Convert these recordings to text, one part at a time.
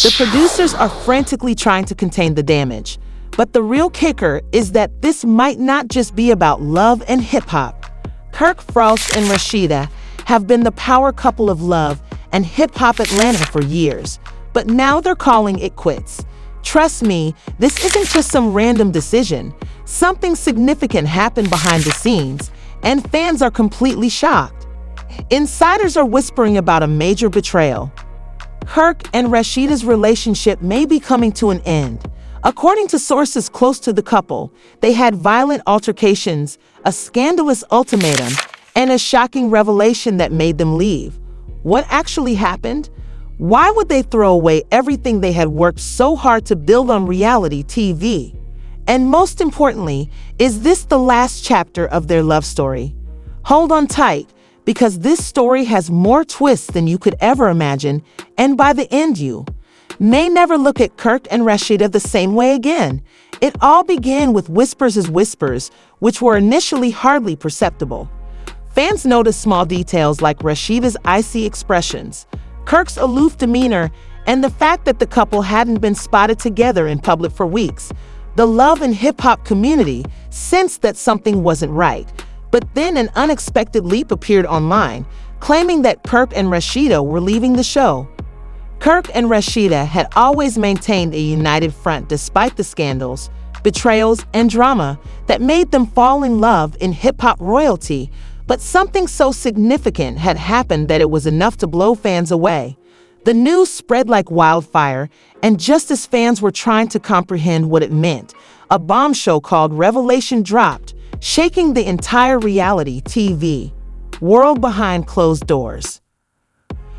The producers are frantically trying to contain the damage. But the real kicker is that this might not just be about love and hip-hop. Kirk, Frost, and Rasheeda have been the power couple of love and hip-hop Atlanta for years. But now they're calling it quits. Trust me, this isn't just some random decision. Something significant happened behind the scenes, and fans are completely shocked. Insiders are whispering about a major betrayal. Kirk and Rasheeda's relationship may be coming to an end. According to sources close to the couple, they had violent altercations, a scandalous ultimatum, and a shocking revelation that made them leave. What actually happened? Why would they throw away everything they had worked so hard to build on reality TV? And most importantly, is this the last chapter of their love story? Hold on tight, because this story has more twists than you could ever imagine, and by the end you may never look at Kirk and Rasheeda the same way again. It all began with whispers, which were initially hardly perceptible. Fans noticed small details like Rasheeda's icy expressions, Kirk's aloof demeanor, and the fact that the couple hadn't been spotted together in public for weeks. The love and hip-hop community sensed that something wasn't right. But then an unexpected leap appeared online, claiming that Kirk and Rasheeda were leaving the show. Kirk and Rasheeda had always maintained a united front despite the scandals, betrayals, and drama that made them fall in love in hip-hop royalty, but something so significant had happened that it was enough to blow fans away. The news spread like wildfire, and just as fans were trying to comprehend what it meant, a bombshell called Revelation dropped, shaking the entire reality TV world behind closed doors.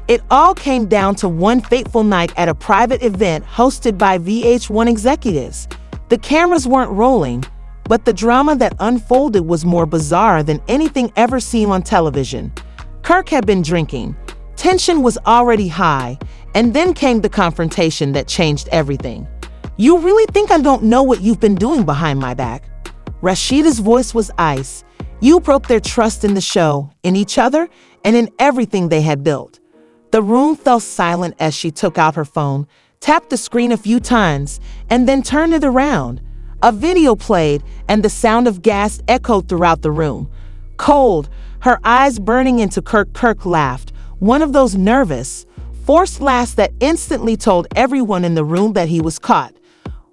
It all came down to one fateful night at a private event hosted by VH1 executives. The cameras weren't rolling, but the drama that unfolded was more bizarre than anything ever seen on television. Kirk had been drinking. Tension was already high, and then came the confrontation that changed everything. "You really think I don't know what you've been doing behind my back?" Rasheeda's voice was ice. "You broke their trust in the show, in each other, and in everything they had built." The room fell silent as she took out her phone, tapped the screen a few times, and then turned it around. A video played, and the sound of gas echoed throughout the room. Cold, her eyes burning into Kirk. Kirk laughed, one of those nervous, forced laughs that instantly told everyone in the room that he was caught.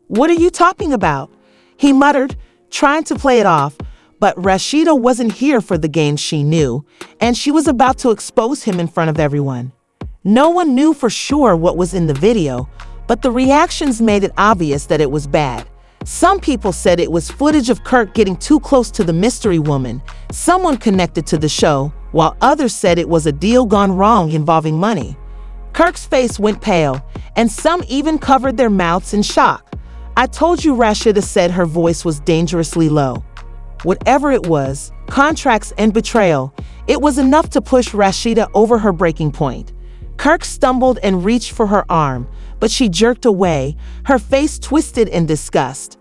"What are you talking about?" he muttered, trying to play it off, but Rasheeda wasn't here for the game she knew, and she was about to expose him in front of everyone. No one knew for sure what was in the video, but the reactions made it obvious that it was bad. Some people said it was footage of Kirk getting too close to the mystery woman, someone connected to the show, while others said it was a deal gone wrong involving money. Kirk's face went pale, and some even covered their mouths in shock. "I told you," Rasheeda said, her voice was dangerously low. Whatever it was, contracts and betrayal, it was enough to push Rasheeda over her breaking point. Kirk stumbled and reached for her arm, but she jerked away, her face twisted in disgust.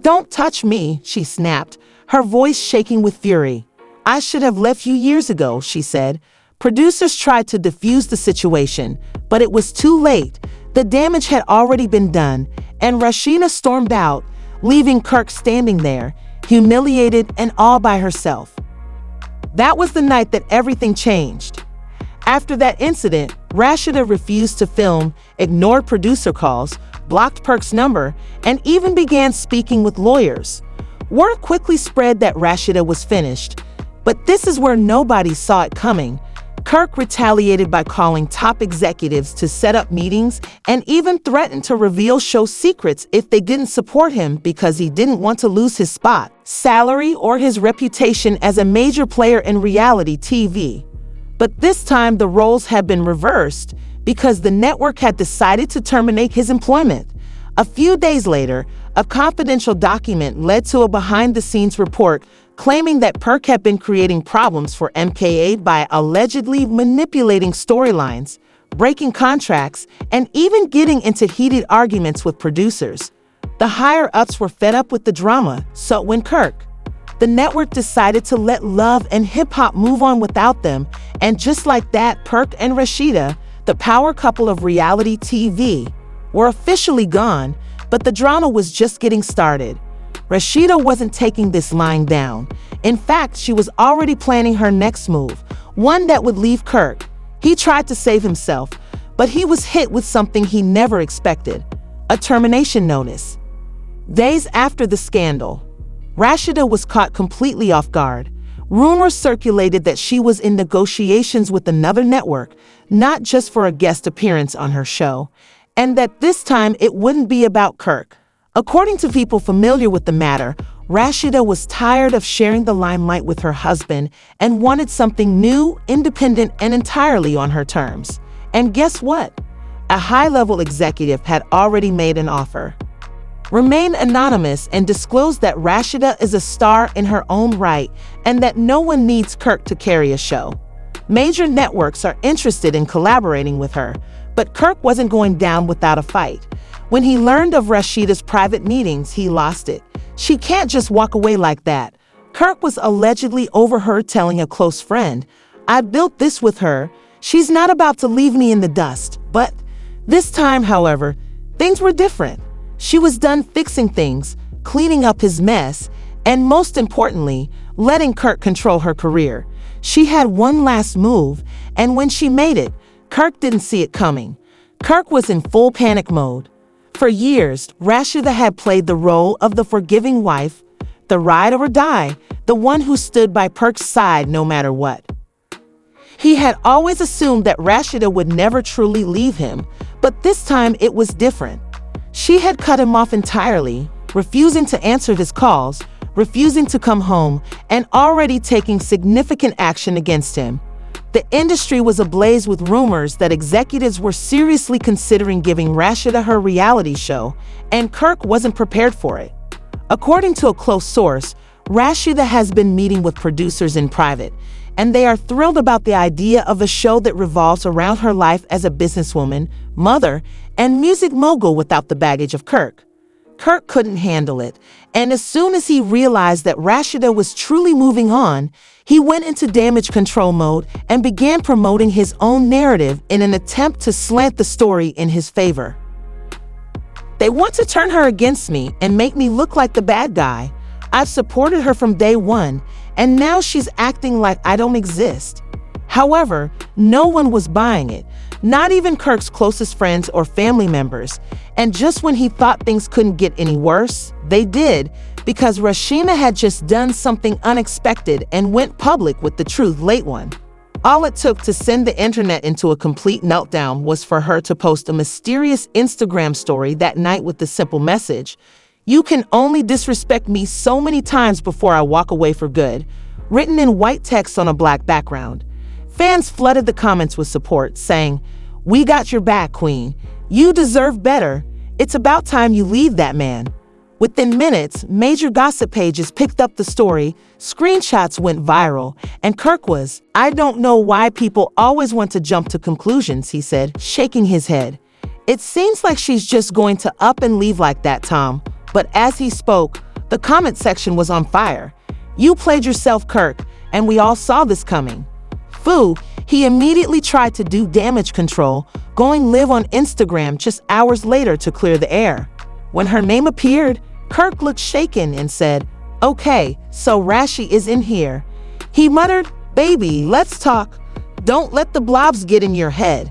"Don't touch me," she snapped, her voice shaking with fury. "I should have left you years ago," she said. Producers tried to defuse the situation, but it was too late. The damage had already been done, and Rasheeda stormed out, leaving Kirk standing there, humiliated and all by herself. That was the night that everything changed. After that incident, Rasheeda refused to film, ignored producer calls, blocked Kirk's number, and even began speaking with lawyers. Word quickly spread that Rasheeda was finished, but this is where nobody saw it coming. Kirk retaliated by calling top executives to set up meetings and even threatened to reveal show secrets if they didn't support him because he didn't want to lose his spot, salary, or his reputation as a major player in reality TV. But this time the roles had been reversed because the network had decided to terminate his employment. A few days later, a confidential document led to a behind-the-scenes report claiming that Kirk had been creating problems for MKA by allegedly manipulating storylines, breaking contracts, and even getting into heated arguments with producers. The higher-ups were fed up with the drama, so went Kirk. The network decided to let love and hip-hop move on without them, and just like that, Kirk and Rasheeda, the power couple of reality TV, were officially gone, but the drama was just getting started. Rasheeda wasn't taking this lying down. In fact, she was already planning her next move, one that would leave Kirk. He tried to save himself, but he was hit with something he never expected: a termination notice. Days after the scandal, Rasheeda was caught completely off guard. Rumors circulated that she was in negotiations with another network, not just for a guest appearance on her show, and that this time it wouldn't be about Kirk. According to people familiar with the matter, Rasheeda was tired of sharing the limelight with her husband and wanted something new, independent, and entirely on her terms. And guess what? A high-level executive had already made an offer. Remain anonymous and disclose that Rasheeda is a star in her own right and that no one needs Kirk to carry a show. Major networks are interested in collaborating with her, but Kirk wasn't going down without a fight. When he learned of Rasheeda's private meetings, he lost it. She can't just walk away like that. Kirk was allegedly overheard telling a close friend, "I built this with her. She's not about to leave me in the dust." But this time, however, things were different. She was done fixing things, cleaning up his mess, and most importantly, letting Kirk control her career. She had one last move, and when she made it, Kirk didn't see it coming. Kirk was in full panic mode. For years, Rasheeda had played the role of the forgiving wife, the ride or die, the one who stood by Kirk's side no matter what. He had always assumed that Rasheeda would never truly leave him, but this time it was different. She had cut him off entirely, refusing to answer his calls, refusing to come home, and already taking significant action against him. The industry was ablaze with rumors that executives were seriously considering giving Rasheeda her reality show, and Kirk wasn't prepared for it. According to a close source, Rasheeda has been meeting with producers in private, and they are thrilled about the idea of a show that revolves around her life as a businesswoman, mother, and music mogul without the baggage of Kirk. Kirk couldn't handle it, and as soon as he realized that Rasheeda was truly moving on, he went into damage control mode and began promoting his own narrative in an attempt to slant the story in his favor. "They want to turn her against me and make me look like the bad guy. I've supported her from day one, and now she's acting like I don't exist." However, no one was buying it, not even Kirk's closest friends or family members. And just when he thought things couldn't get any worse, they did, because Rasheeda had just done something unexpected and went public with the truth late one. All it took to send the internet into a complete meltdown was for her to post a mysterious Instagram story that night with the simple message, "You can only disrespect me so many times before I walk away for good," written in white text on a black background. Fans flooded the comments with support, saying, "We got your back, Queen. You deserve better. It's about time you leave that man." Within minutes, major gossip pages picked up the story, screenshots went viral, and Kirk was, "I don't know why people always want to jump to conclusions," he said, shaking his head. "It seems like she's just going to up and leave like that, Tom." But as he spoke, the comment section was on fire. "You played yourself, Kirk, and we all saw this coming." Fu, he immediately tried to do damage control, going live on Instagram just hours later to clear the air. When her name appeared, Kirk looked shaken and said, "Okay, so Rashi is in here." He muttered, "Baby, let's talk. Don't let the blobs get in your head."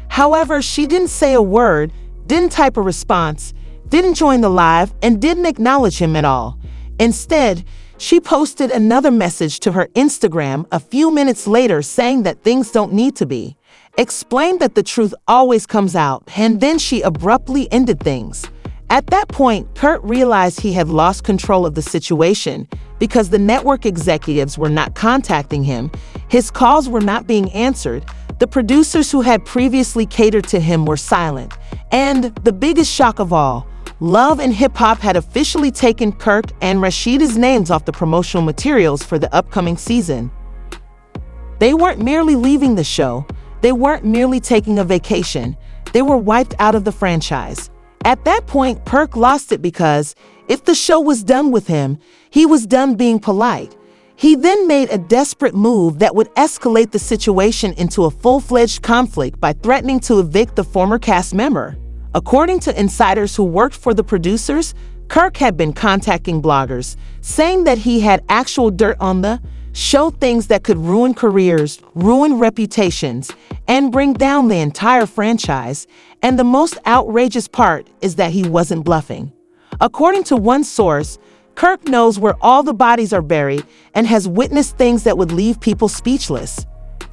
However, she didn't say a word, didn't type a response, didn't join the live, and didn't acknowledge him at all. Instead, she posted another message to her Instagram a few minutes later saying that things don't need to be, explained that the truth always comes out, and then she abruptly ended things. At that point, Kirk realized he had lost control of the situation because the network executives were not contacting him, his calls were not being answered, the producers who had previously catered to him were silent, and the biggest shock of all, Love and Hip Hop had officially taken Kirk and Rasheeda's names off the promotional materials for the upcoming season. They weren't merely leaving the show, they weren't merely taking a vacation, they were wiped out of the franchise. At that point, Kirk lost it because if the show was done with him, he was done being polite. He then made a desperate move that would escalate the situation into a full-fledged conflict by threatening to evict the former cast member. According to insiders who worked for the producers, Kirk had been contacting bloggers, saying that he had actual dirt on the show, things that could ruin careers, ruin reputations, and bring down the entire franchise. And the most outrageous part is that he wasn't bluffing. According to one source, Kirk knows where all the bodies are buried and has witnessed things that would leave people speechless.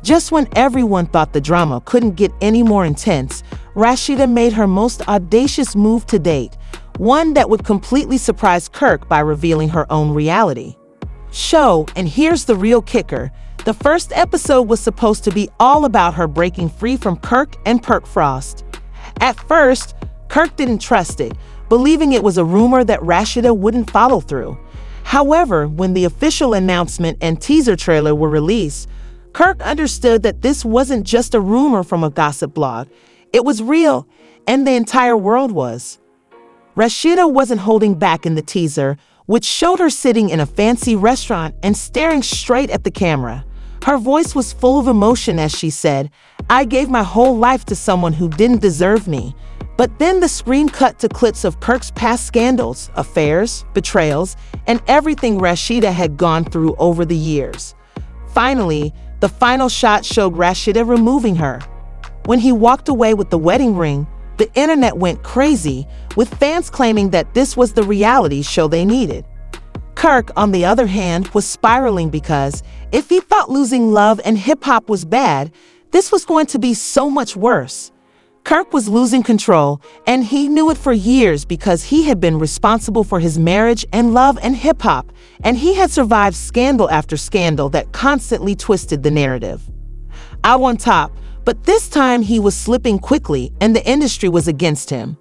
Just when everyone thought the drama couldn't get any more intense, Rasheeda made her most audacious move to date, one that would completely surprise Kirk by revealing her own reality show. And here's the real kicker. The first episode was supposed to be all about her breaking free from Kirk and Perk Frost. At first, Kirk didn't trust it, believing it was a rumor that Rasheeda wouldn't follow through. However, when the official announcement and teaser trailer were released, Kirk understood that this wasn't just a rumor from a gossip blog. It was real, and the entire world was. Rasheeda wasn't holding back in the teaser, which showed her sitting in a fancy restaurant and staring straight at the camera. Her voice was full of emotion as she said, "I gave my whole life to someone who didn't deserve me." But then the screen cut to clips of Kirk's past scandals, affairs, betrayals, and everything Rasheeda had gone through over the years. Finally, the final shot showed Rasheeda removing her. When he walked away with the wedding ring, the internet went crazy, with fans claiming that this was the reality show they needed. Kirk, on the other hand, was spiraling because if he thought losing love and hip-hop was bad, this was going to be so much worse. Kirk was losing control, and he knew it for years because he had been responsible for his marriage and love and hip-hop, and he had survived scandal after scandal that constantly twisted the narrative. Out on top, but this time he was slipping quickly and the industry was against him.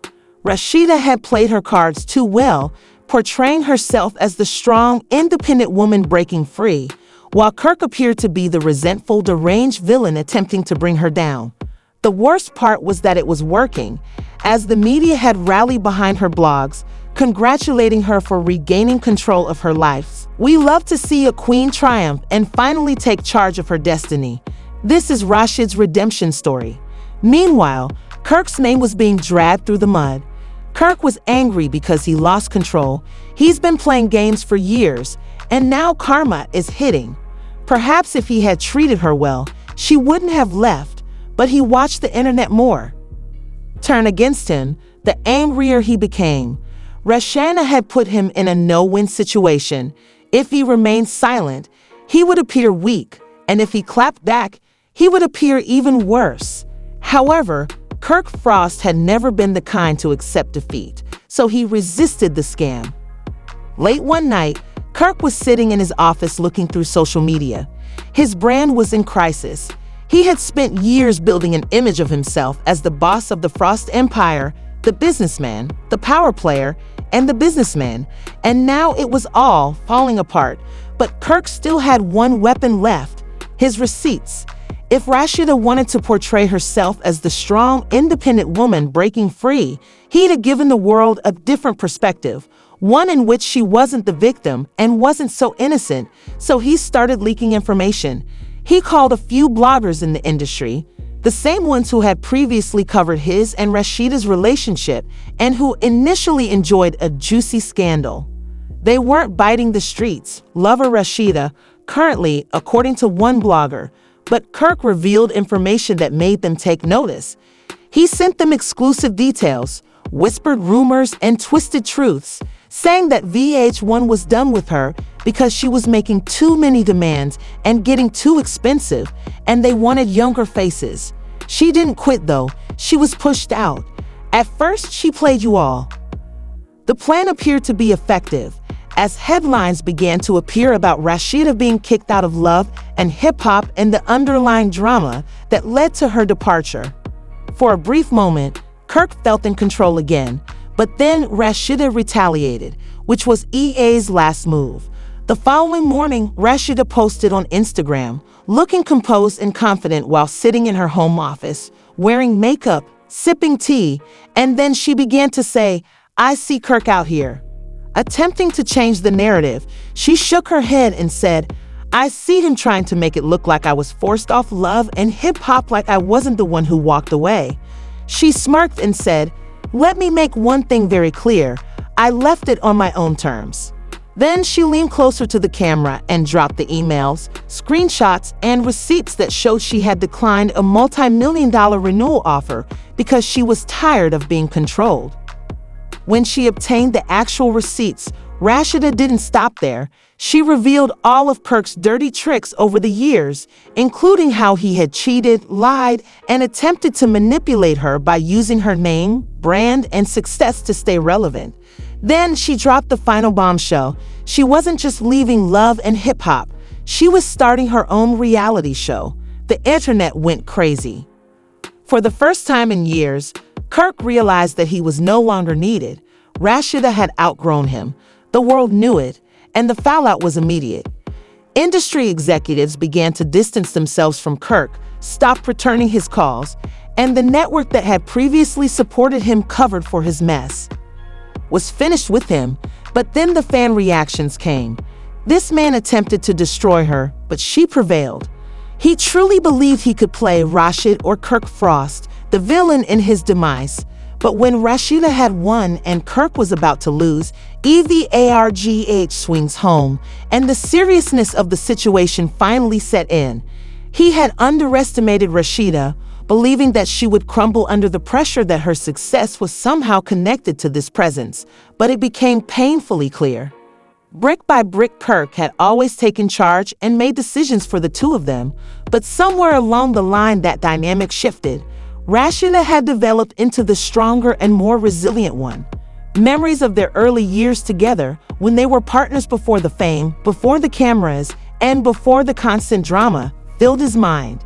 Rasheeda had played her cards too well, portraying herself as the strong, independent woman breaking free, while Kirk appeared to be the resentful, deranged villain attempting to bring her down. The worst part was that it was working, as the media had rallied behind her blogs, congratulating her for regaining control of her life. We love to see a queen triumph and finally take charge of her destiny. This is Rasheeda's redemption story. Meanwhile, Kirk's name was being dragged through the mud. Kirk was angry because he lost control. He's been playing games for years, and now karma is hitting. Perhaps if he had treated her well, she wouldn't have left, but he watched the internet more turn against him, the angrier he became. Rasheeda had put him in a no-win situation. If he remained silent, he would appear weak, and if he clapped back, he would appear even worse. However, Kirk Frost had never been the kind to accept defeat, so he resisted the scam. Late one night, Kirk was sitting in his office looking through social media. His brand was in crisis. He had spent years building an image of himself as the boss of the Frost Empire, the businessman, the power player, and the businessman, and now it was all falling apart. But Kirk still had one weapon left: his receipts. If Rasheeda wanted to portray herself as the strong, independent woman breaking free, he'd have given the world a different perspective, one in which she wasn't the victim and wasn't so innocent. So he started leaking information. He called a few bloggers in the industry, the same ones who had previously covered his and Rasheeda's relationship and who initially enjoyed a juicy scandal. They weren't biting the streets, lover Rasheeda, currently, according to one blogger, but Kirk revealed information that made them take notice. He sent them exclusive details, whispered rumors, and twisted truths, saying that VH1 was done with her because she was making too many demands and getting too expensive, and they wanted younger faces. She didn't quit though, she was pushed out. At first, she played you all. The plan appeared to be effective, as headlines began to appear about Rasheeda being kicked out of Love and Hip Hop and the underlying drama that led to her departure. For a brief moment, Kirk felt in control again, but then Rasheeda retaliated, which was EA's last move. The following morning, Rasheeda posted on Instagram, looking composed and confident while sitting in her home office, wearing makeup, sipping tea, and then she began to say, "I see Kirk out here." Attempting to change the narrative, she shook her head and said, "I see him trying to make it look like I was forced off Love and Hip Hop, like I wasn't the one who walked away." She smirked and said, Let me make one thing very clear. I left it on my own terms. Then she leaned closer to the camera and dropped the emails, screenshots, and receipts that showed she had declined a multi-million-dollar renewal offer because she was tired of being controlled. When she obtained the actual receipts, Rasheeda didn't stop there. She revealed all of Kirk's dirty tricks over the years, including how he had cheated, lied, and attempted to manipulate her by using her name, brand, and success to stay relevant. Then she dropped the final bombshell. She wasn't just leaving love and hip-hop. She was starting her own reality show. The internet went crazy. For the first time in years, Kirk realized that he was no longer needed. Rasheeda had outgrown him. The world knew it, and the fallout was immediate. Industry executives began to distance themselves from Kirk, stopped returning his calls, and the network that had previously supported him covered for his mess was finished with him. But then the fan reactions came. This man attempted to destroy her, but she prevailed. He truly believed he could play Rashid or Kirk Frost, the villain in his demise. But when Rasheeda had won and Kirk was about to lose, EVARGH swings home, and the seriousness of the situation finally set in. He had underestimated Rasheeda, believing that she would crumble under the pressure that her success was somehow connected to this presence, but it became painfully clear. Brick by brick, Kirk had always taken charge and made decisions for the two of them, but somewhere along the line that dynamic shifted. Rasheeda had developed into the stronger and more resilient one. Memories of their early years together, when they were partners before the fame, before the cameras, and before the constant drama, filled his mind.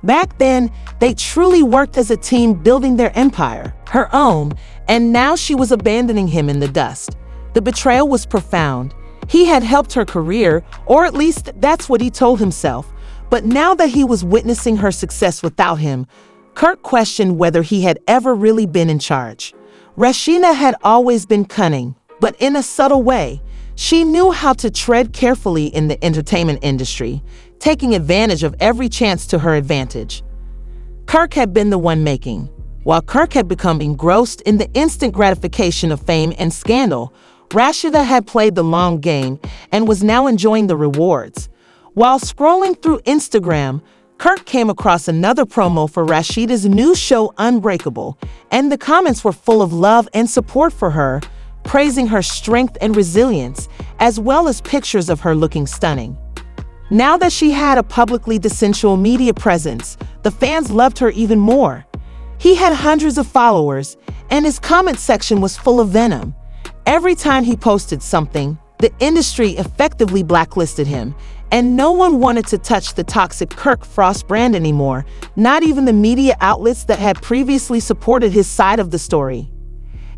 Back then, they truly worked as a team, building their empire, her own, and now she was abandoning him in the dust. The betrayal was profound. He had helped her career, or at least that's what he told himself. But now that he was witnessing her success without him, Kirk questioned whether he had ever really been in charge. Rasheeda had always been cunning, but in a subtle way. She knew how to tread carefully in the entertainment industry, taking advantage of every chance to her advantage. Kirk had been the one making. While Kirk had become engrossed in the instant gratification of fame and scandal, Rasheeda had played the long game and was now enjoying the rewards. While scrolling through Instagram, Kirk came across another promo for Rasheeda's new show Unbreakable, and the comments were full of love and support for her, praising her strength and resilience, as well as pictures of her looking stunning. Now that she had a publicly sensual media presence, the fans loved her even more. He had hundreds of followers, and his comment section was full of venom. Every time he posted something, the industry effectively blacklisted him, and no one wanted to touch the toxic Kirk Frost brand anymore, not even the media outlets that had previously supported his side of the story.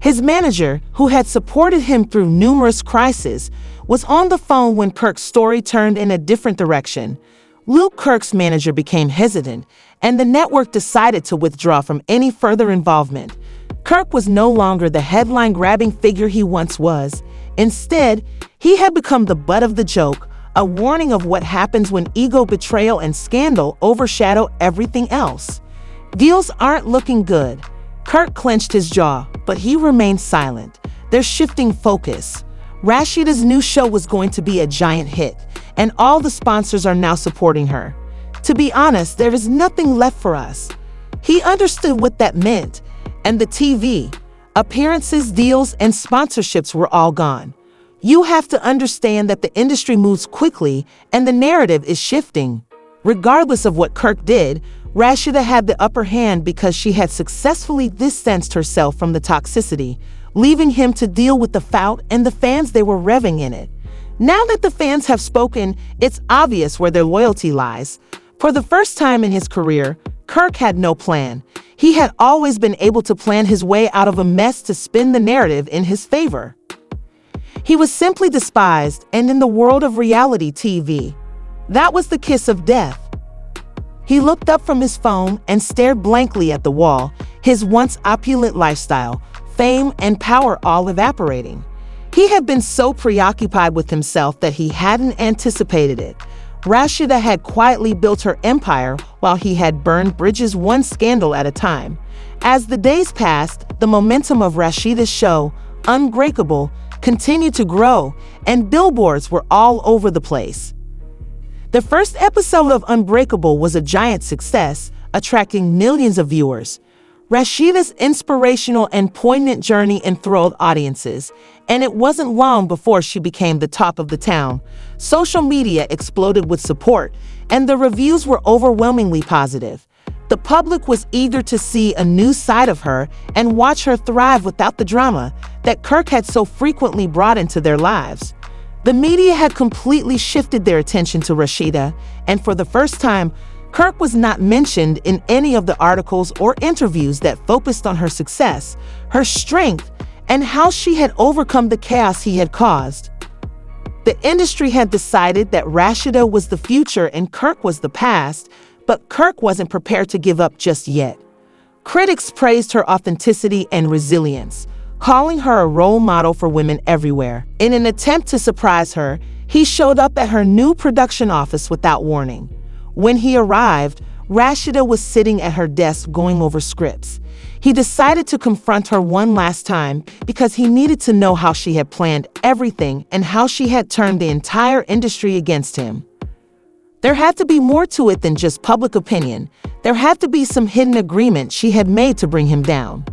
His manager, who had supported him through numerous crises, was on the phone when Kirk's story turned in a different direction. Luke, Kirk's manager, became hesitant, and the network decided to withdraw from any further involvement. Kirk was no longer the headline-grabbing figure he once was. Instead, he had become the butt of the joke, a warning of what happens when ego, betrayal, and scandal overshadow everything else. Deals aren't looking good. Kirk clenched his jaw, but he remained silent. They're shifting focus. Rasheeda's new show was going to be a giant hit, and all the sponsors are now supporting her. To be honest, there is nothing left for us. He understood what that meant, and the TV, appearances, deals, and sponsorships were all gone. You have to understand that the industry moves quickly, and the narrative is shifting. Regardless of what Kirk did, Rasheeda had the upper hand because she had successfully distanced herself from the toxicity, leaving him to deal with the fallout and the fans they were revving in it. Now that the fans have spoken, it's obvious where their loyalty lies. For the first time in his career, Kirk had no plan. He had always been able to plan his way out of a mess to spin the narrative in his favor. He was simply despised, and in the world of reality TV, that was the kiss of death. He looked up from his phone and stared blankly at the wall, his once opulent lifestyle, fame, and power all evaporating. He had been so preoccupied with himself that he hadn't anticipated it. Rasheeda had quietly built her empire while he had burned bridges one scandal at a time. As the days passed, the momentum of Rasheeda's show, Unbreakable, continued to grow, and billboards were all over the place. The first episode of Unbreakable was a giant success, attracting millions of viewers. Rasheeda's inspirational and poignant journey enthralled audiences, and it wasn't long before she became the talk of the town. Social media exploded with support, and the reviews were overwhelmingly positive. The public was eager to see a new side of her and watch her thrive without the drama that Kirk had so frequently brought into their lives. The media had completely shifted their attention to Rasheeda, and for the first time, Kirk was not mentioned in any of the articles or interviews that focused on her success, her strength, and how she had overcome the chaos he had caused. The industry had decided that Rasheeda was the future and Kirk was the past, but Kirk wasn't prepared to give up just yet. Critics praised her authenticity and resilience, calling her a role model for women everywhere. In an attempt to surprise her, he showed up at her new production office without warning. When he arrived, Rasheeda was sitting at her desk going over scripts. He decided to confront her one last time because he needed to know how she had planned everything and how she had turned the entire industry against him. There had to be more to it than just public opinion. There had to be some hidden agreement she had made to bring him down.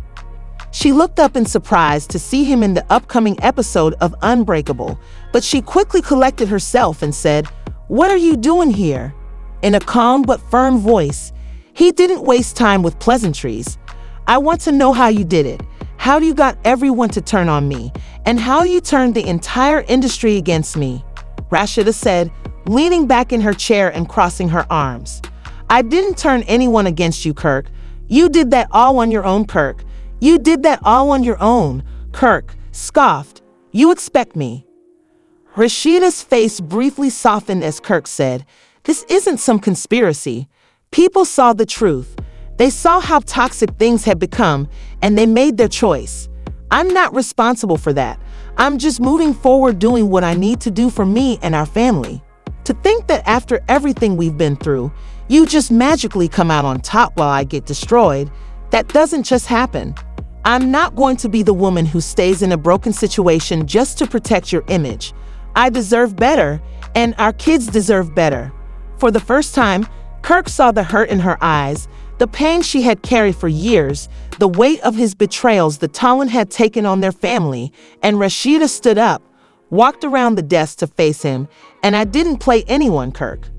She looked up in surprise to see him in the upcoming episode of Unbreakable, but she quickly collected herself and said, "What are you doing here?" In a calm but firm voice. He didn't waste time with pleasantries. "I want to know how you did it, how you got everyone to turn on me, and how you turned the entire industry against me," Rasheeda said, leaning back in her chair and crossing her arms. "I didn't turn anyone against you, Kirk. You did that all on your own, Kirk. You did that all on your own," Kirk scoffed. "You expect me." Rasheeda's face briefly softened as Kirk said, "This isn't some conspiracy. People saw the truth. They saw how toxic things had become, and they made their choice. I'm not responsible for that. I'm just moving forward doing what I need to do for me and our family. To think that after everything we've been through, you just magically come out on top while I get destroyed, that doesn't just happen. I'm not going to be the woman who stays in a broken situation just to protect your image. I deserve better, and our kids deserve better." For the first time, Kirk saw the hurt in her eyes, the pain she had carried for years, the weight of his betrayals the Talon had taken on their family, and Rasheeda stood up, walked around the desk to face him, and "I didn't play anyone, Kirk."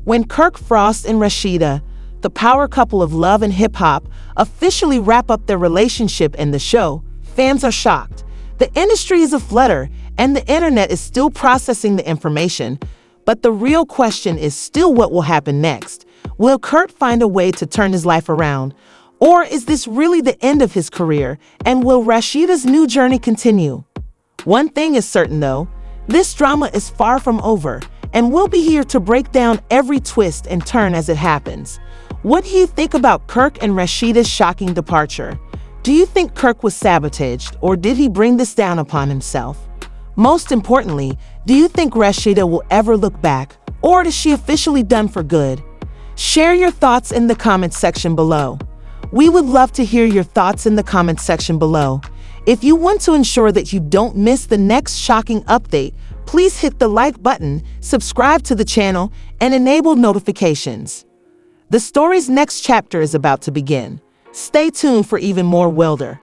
When Kirk Frost and Rasheeda, the power couple of love and hip-hop, officially wrap up their relationship in the show, fans are shocked. The industry is aflutter, and the internet is still processing the information. But the real question is still what will happen next. Will Kirk find a way to turn his life around? Or is this really the end of his career, and will Rasheeda's new journey continue? One thing is certain though, this drama is far from over, and we'll be here to break down every twist and turn as it happens. What do you think about Kirk and Rasheeda's shocking departure? Do you think Kirk was sabotaged, or did he bring this down upon himself? Most importantly, do you think Rasheeda will ever look back, or is she officially done for good? Share your thoughts in the comments section below. We would love to hear your thoughts in the comments section below. If you want to ensure that you don't miss the next shocking update, please hit the like button, subscribe to the channel, and enable notifications. The story's next chapter is about to begin. Stay tuned for even more Wilder.